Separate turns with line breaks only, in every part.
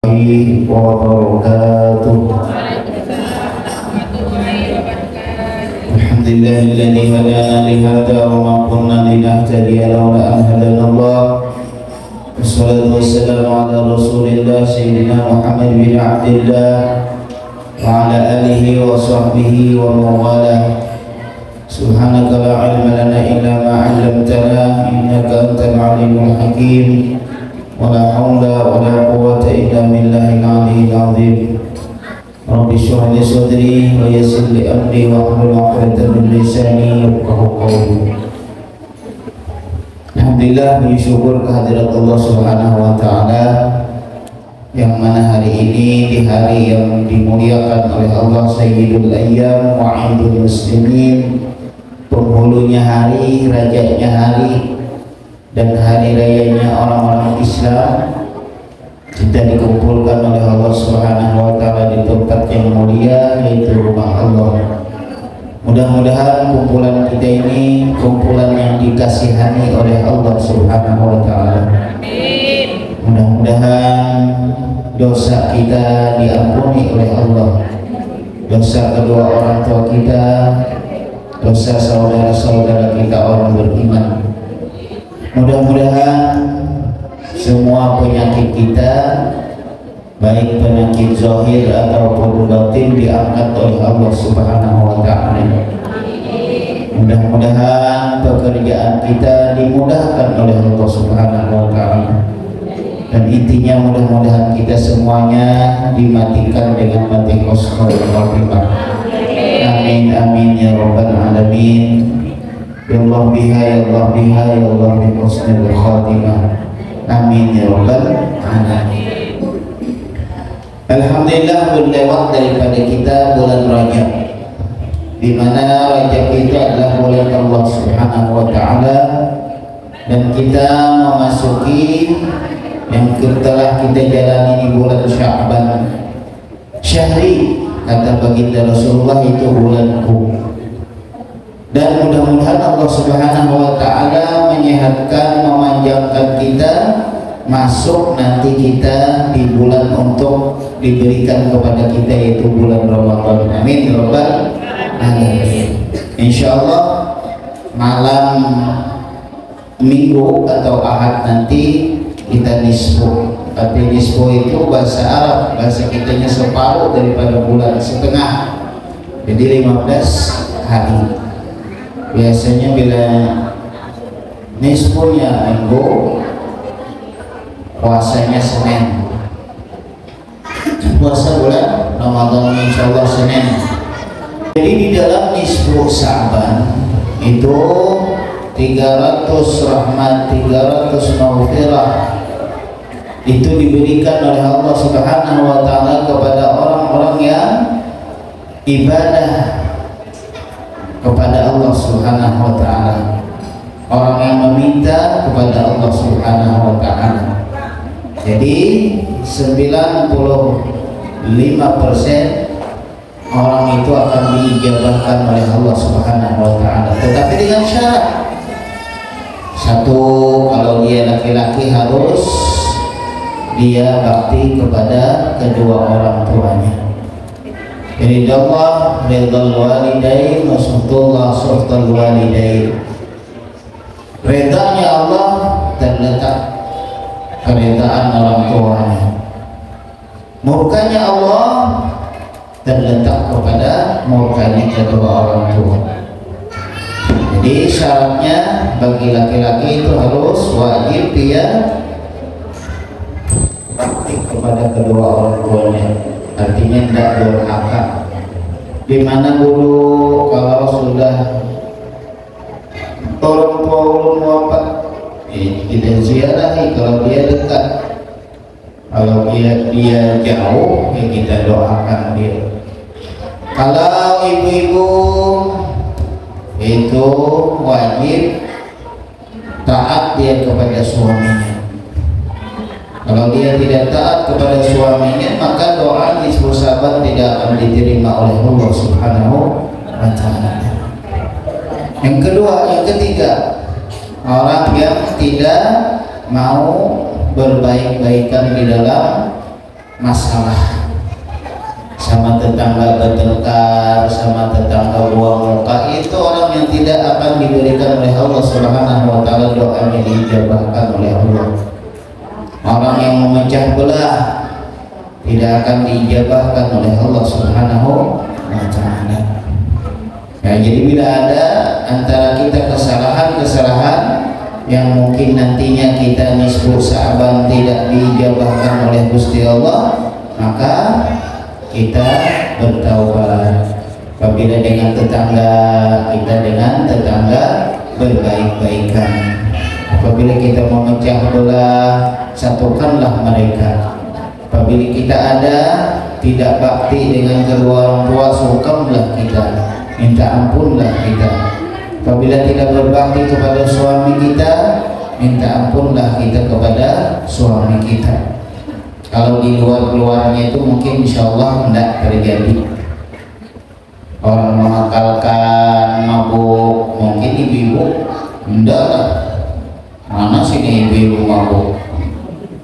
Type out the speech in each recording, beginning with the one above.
wabarakatuh. Alhamdulillahilladzi hadana li hadza wa ma kunna linahtadiya laula an hadanallah. Wassalatu wassalamu ala Rasulillah sayyidina Muhammad bin Abdillah wa ala alihi wa sahbihi wa mawalah. Subhanaka la ilma lana illa ma 'allamtana innaka antal alimul hakim. Wala haula wala quwwata illa billahil aliyyil azim. Rabbi shrah li sadri wa yassir li amri wahlul 'uqdatam min lisani yafqahu qawli. Alhamdulillah, bersyukur kehadirat Allah Subhanahu wa taala yang mana hari ini di hari yang dimuliakan oleh Allah Sayyidul Ayyam wa 'idul muslimin, penghulunya hari, rajanya hari, dan hari rayanya orang-orang Islam. Kita dikumpulkan oleh Allah Subhanahu wa taala di tempat yang mulia, yaitu rumah Allah. Mudah-mudahan kumpulan kita ini kumpulan yang dikasihani oleh Allah Subhanahu wa taala. Amin. Mudah-mudahan dosa kita diampuni oleh Allah, dosa kedua orang tua kita, dosa saudara-saudara kita orang beriman. Mudah-mudahan semua penyakit kita, baik penyakit zahir ataupun batin, diangkat oleh Allah Subhanahu wa taala. Mudah-mudahan pekerjaan kita dimudahkan oleh Allah Subhanahu wa taala. Dan intinya mudah-mudahan kita semuanya dimatikan dengan mati husnul khatimah. Amin amin ya rabbal alamin. Ya Allah biha ya Allah biha ya Allah bi husnul khatimah. Amin ya rabbal alamin. Alhamdulillah, berlewat daripada kita bulan Rajab, di mana Rajab itu adalah bulan Allah Subhanahu wa taala, dan kita memasuki yang telah kita jalani di bulan Sya'ban. Syahri, kata baginda Rasulullah, itu bulanku. Dan mudah-mudahan Allah Subhanahu wa taala menyehatkan, memanjangkan kita masuk nanti kita di bulan untuk diberikan kepada kita, yaitu bulan Ramadan. Amin ya rabbal alamin. Insyaallah malam Minggu atau Ahad nanti kita nisfu. Arti nisfu itu bahasa Arab, bahasa kitanya separuh daripada bulan, setengah. Jadi 15 hari. Biasanya bila nisfunya Minggu, puasanya Senin. Puasa bulan Ramadan insyaallah Senin. Jadi di dalam nisfu Sya'ban itu 300 rahmat, 300 maghfirah itu diberikan oleh Allah Subhanahu wa taala kepada orang-orang yang ibadah kepada Allah Subhanahu wa taala, orang yang meminta kepada Allah Subhanahu wa taala. Jadi 95% orang itu akan diijabahkan oleh Allah Subhanahu wa taala, tetapi dengan syarat. Satu, kalau dia laki-laki harus dia bakti kepada kedua orang tuanya. Ridha Allah, ridhal walidain, wa suhtullah, suhtul walidain. Ridhanya Allah terletak keridhaan orang tuanya. Murkanya Allah terletak kepada murkanya kedua orang tua. Jadi syaratnya bagi laki-laki itu harus wajib dia bakti kepada kedua orang tuanya. Artinya tidak durhaka. Di mana dulu kalau sudah orang tua ulun wafat, kita ziarahi. Kalau dia dekat, kalau dia jauh, kita doakan dia. Kalau ibu-ibu itu wajib taat dia kepada suaminya. Kalau dia tidak taat kepada suaminya, maka doa nisfu Sya'ban tidak akan diterima oleh Allah Subhanahu wa taala. Yang kedua, yang ketiga, orang yang tidak mau berbaik-baikan di dalam masalah, sama tetangga bertengkar, sama tetangga buang muka, itu orang yang tidak akan diberikan oleh Allah Subhanahu wa taala doanya diijabahkan oleh Allah. Orang yang memecah belah tidak akan diijabahkan oleh Allah Subhanahu wa taala. Ya, jadi bila ada antara kita kesalahan-kesalahan yang mungkin nantinya kita nisfu Sa'ban tidak diijabahkan oleh Gusti Allah, maka kita bertaubat. Apabila dengan tetangga, kita dengan tetangga berbaik-baikan. Apabila kita memecah belah, satukanlah mereka. Apabila kita ada tidak bakti dengan kedua orang tua, sungkemlah kita, minta ampunlah kita. Apabila tidak berbakti kepada suami kita, minta ampunlah kita kepada suami kita. Kalau di luar-luarnya itu mungkin insya Allah tidak terjadi. Orang mengakalkan, mabuk, mungkin ibu-ibu tidak lah. Mana sih ibu-ibu mabuk?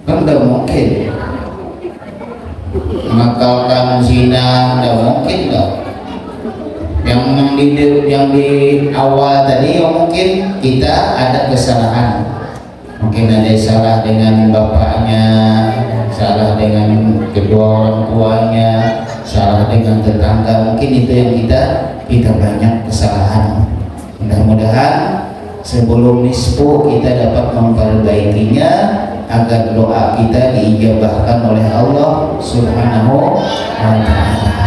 Kan tidak mungkin. Mengakalkan zina tidak mungkin lah. Yang di awal tadi mungkin kita ada kesalahan. Mungkin ada salah dengan bapaknya, salah dengan kedua orang tuanya, salah dengan tetangga, mungkin itu yang kita banyak kesalahan. Mudah-mudahan sebelum nisfu kita dapat memperbaikinya agar doa kita diijabahkan oleh Allah Subhanahu wa taala.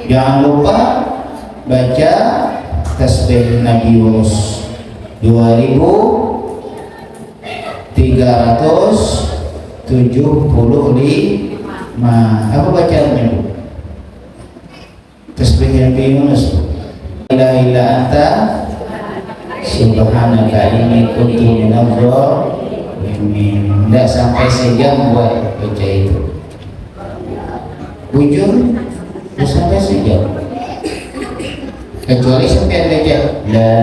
Jangan lupa baca tasbih Nabi Yunus 2375. Apa bacaannya? Tasbih Nabi Yunus. La ilaha illa anta subhanaka inni kuntu minadh dhalimin. Tidak sampai sejam buat baca itu. Bujur sampai sejam. Kecuali sampai baca la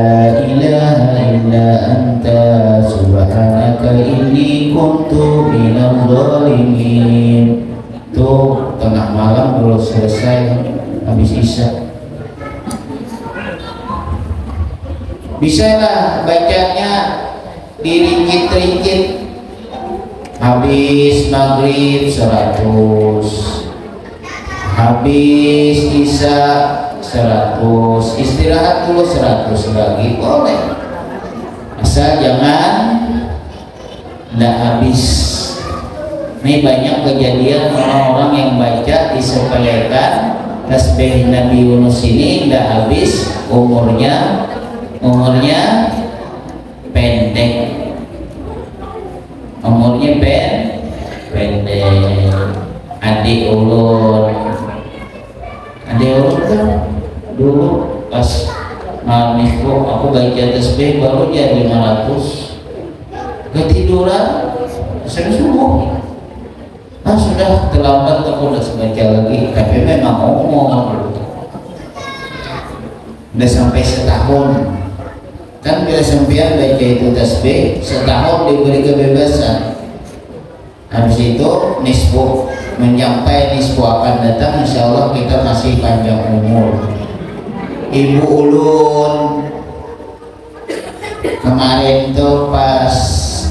ilaha illa anta subhanaka inni kuntu minadh dhalimin. Tuh tengah malam belum selesai habis isya. Bisa lah bacanya diringkit-ringkit. Habis maghrib 100, habis isya 100, istirahat dulu 100 lagi boleh, asal jangan tidak habis. Ini banyak kejadian orang-orang yang baca disepelekan tasbih Nabi Yunus ini tidak habis, umurnya pendek, umurnya pendek. Adik ulun kan dulu pas malam minggu aku baca tasbih baru jadi 500, ketiduran sampai subuh. Sudah terlambat aku udah baca lagi, tapi memang umur udah sampai setahun. Kan bila sempian baca itu tasbih setahun diberi kebebasan. Habis itu nisfu, menyampai nisfu akan datang, insya Allah kita masih panjang umur. Ibu ulun kemarin tuh pas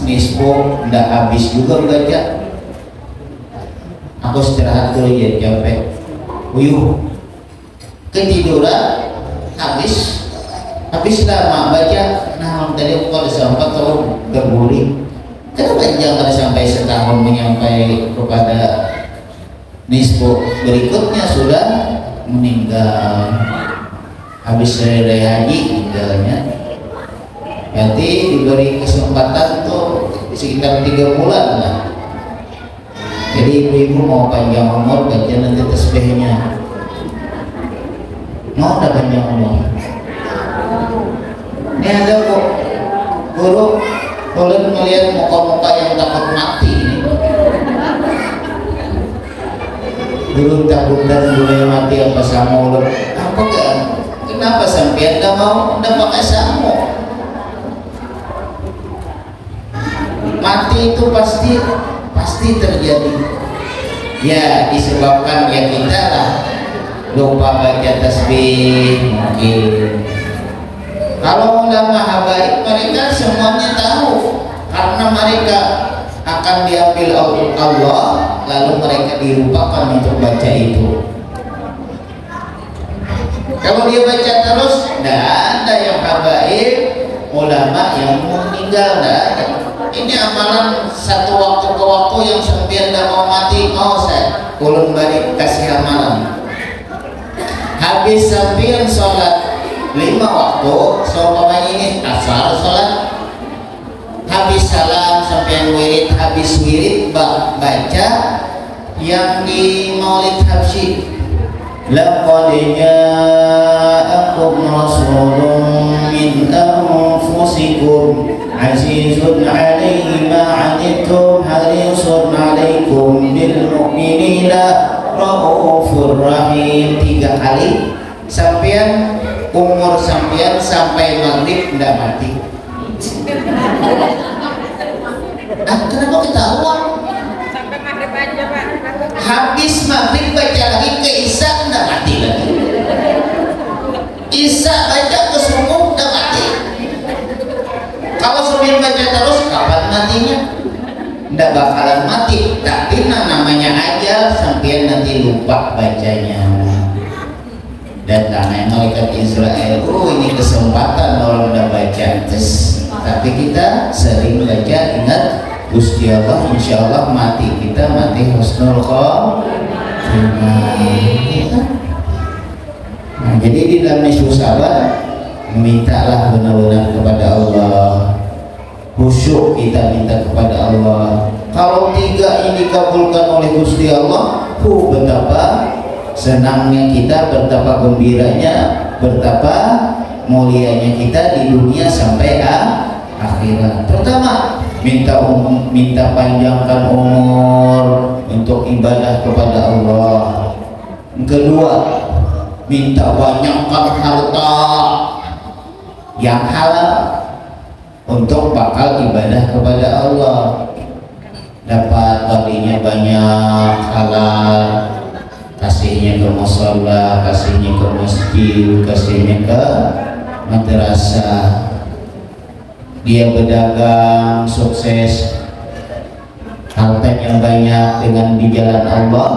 nisfu udah habis juga baca. Aku istirahat dulu ya, capek, uyuh, ketiduran, habis lama baca. Nah tadi aku kalau sampai tahu berguling. Kenapa jangan sampai setahun menyampai kepada nisfu berikutnya sudah meninggal, habis selesai haji meninggalnya. Nanti diberi kesempatan tuh sekitar 3 bulan lah. Jadi ibu-ibu mau panjang umur baca nanti tasbihnya. Mau ada panjang umur. Ini ada kok guru boleh melihat muka-muka yang takut mati ini. Dulu takutan boleh mati apa sama ular? Apa kan? Kenapa sampai anda mau anda pakai sampo? Mati itu pasti terjadi. Ya disebabkan ya kita lah lupa baca tasbih mungkin. Kalau ulama habaib mereka semuanya tahu, karena mereka akan diambil Allah lalu mereka dilupakan untuk baca itu. Kalau dia baca terus, tidak ada yang habaib ulama yang meninggal, tidak ada. Ini amalan satu waktu ke waktu yang sampai tidak mau mati, mau saya ulun balik kasih amalan. Habis sampai sholat 5 waktu, seumpamanya ini asar sholat, habis salam sampai wirid, habis wirid baca yang di Maulid Habsyi, laqad ja'akum rasulun min anfusikum azizun 'alaihi ma 'anittum harisun 'alaikum bil mu'minina raufur rahim. 3 kali sampean umur sampean sampai maghrib ndak mati. Kenapa ketahuan?
Sampai maghrib aja Pak.
Habis maghrib baca lagi ke isya ndak mati lagi. Isya baca ke subuh ndak mati. Kalau sampean baca terus kapan matinya? Ndak bakalan mati. Tapi namanya ajal, sampean nanti lupa bacanya. Dan tanah malaikat Israel, ini kesempatan orang udah baca terus, tapi kita sering baca, ingat Gusti Allah, insya Allah mati kita mati husnul khotimah. Nah, jadi di dalam sahabat mintalah benar-benar kepada Allah, khusyuk kita minta kepada Allah. Kalau 3 ini dikabulkan oleh Gusti Allah, betapa senangnya kita, betapa gembiranya, betapa mulianya kita di dunia sampai akhirat. Pertama, minta panjangkan umur untuk ibadah kepada Allah. Kedua, minta banyakkan harta yang halal untuk bakal ibadah kepada Allah. Dapat tadinya banyak halal, kasihnya ke mushola, kasihnya ke masjid, kasihnya ke madrasah. Dia berdagang sukses, hartanya banyak dengan di jalan Allah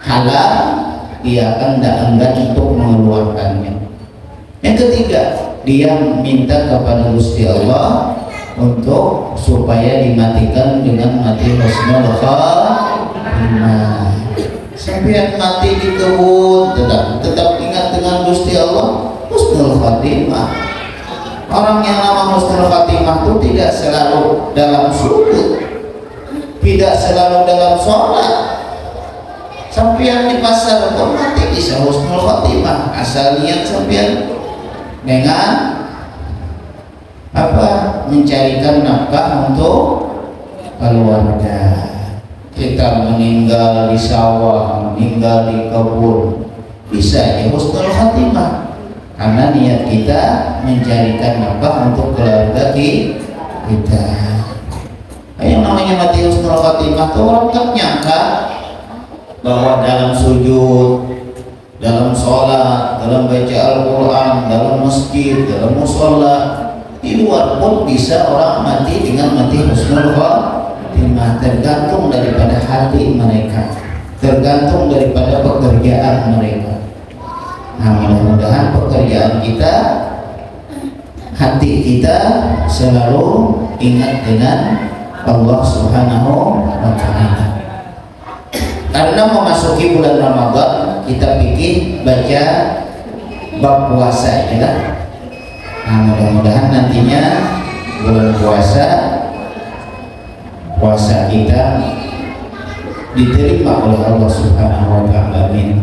halal, dia akan tidak enggan untuk mengeluarkannya. Yang ketiga, dia minta kepada Gusti Allah untuk supaya dimatikan dengan mati husnul khotimah. Sampai mati di kebun tetap ingat dengan Gusti Allah, husnul khotimah. Orang yang nama husnul khotimah itu tidak selalu dalam sujud, tidak selalu dalam sholat. Sampai di pasar pun mati bisa husnul khotimah, asal niat sampai dengan mencarikan nafkah untuk keluarga. Kita meninggal di sawah, meninggal di kebun, bisa ya husnul khatimah, karena niat kita mencarikan nafkah untuk keluarga kita. Yang namanya mati husnul khatimah itu orang kan nyangka bahwa dalam sujud, dalam sholat, dalam baca Al-Quran, dalam masjid, dalam mushola, di luar pun bisa orang mati dengan mati husnul khotimah. Tergantung daripada hati mereka, tergantung daripada pekerjaan mereka. Nah, mudah-mudahan pekerjaan kita, hati kita selalu ingat dengan Allah Subhanahu wa Ta'ala. Karena memasuki bulan Ramadan, kita pikir baca bab puasa ya. Nah, mudah-mudahan nantinya bulan puasa kita diterima oleh Allah Subhanahu wa Ta'ala. Amin.